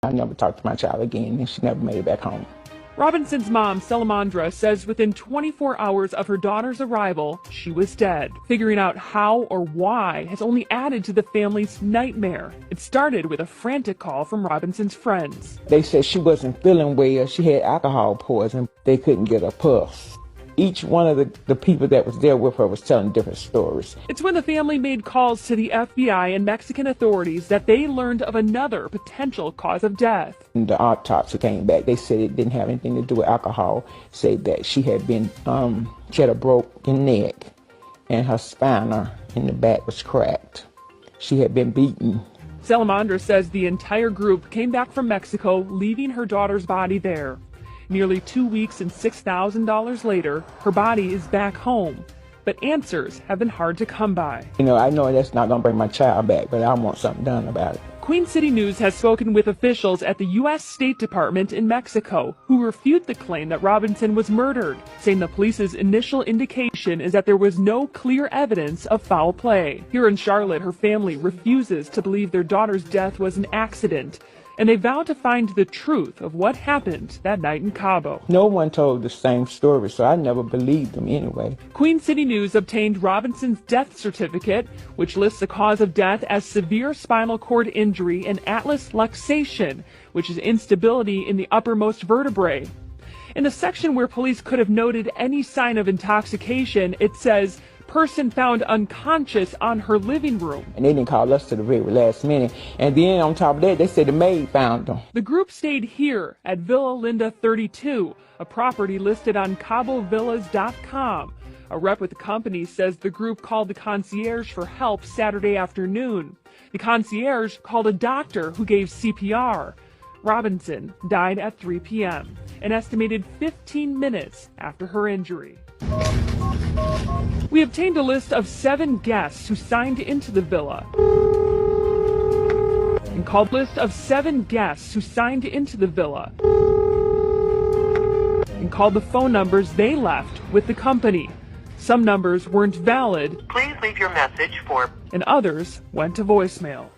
I never talked to my child again, and she never made it back home. Robinson's mom, Salamandra, says within 24 hours of her daughter's arrival, she was dead. Figuring out how or why has only added to the family's nightmare. It started with a frantic call from Robinson's friends. They said she wasn't feeling well. She had alcohol poisoning. They couldn't get her pulse. Each one of the people that was there with her was telling different stories. It's when the family made calls to the FBI and Mexican authorities that they learned of another potential cause of death. And the autopsy came back. They said it didn't have anything to do with alcohol. Said that she had been, she had a broken neck and her spina in the back was cracked. She had been beaten. Salamandra says the entire group came back from Mexico, leaving her daughter's body there. Nearly 2 weeks and $6,000 later, her body is back home. But answers have been hard to come by. You know, I know that's not going to bring my child back, but I want something done about it. Queen City News has spoken with officials at the U.S. State Department in Mexico who refute the claim that Robinson was murdered, saying the police's initial indication is that there was no clear evidence of foul play. Here in Charlotte, her family refuses to believe their daughter's death was an accident, and they vow to find the truth of what happened that night in Cabo. No one told the same story, so I never believed them anyway. Queen City News obtained Robinson's death certificate, which lists the cause of death as severe spinal cord injury and atlas luxation, which is instability in the uppermost vertebrae. In the section where police could have noted any sign of intoxication, it says, person found unconscious on her living room. And they didn't call us to the very last minute. And then on top of that, they said the maid found them. The group stayed here at Villa Linda 32, a property listed on CaboVillas.com. A rep with the company says the group called the concierge for help Saturday afternoon. The concierge called a doctor who gave CPR. Robinson died at 3 p.m., an estimated 15 minutes after her injury. We obtained a list of 7 guests who signed into the villa and called the phone numbers they left with the company. Some numbers weren't valid. Please leave your message for... And others went to voicemail.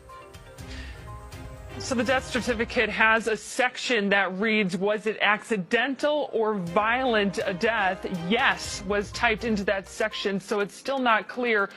So the death certificate has a section that reads, was it accidental or violent death? Yes was typed into that section, so it's still not clear.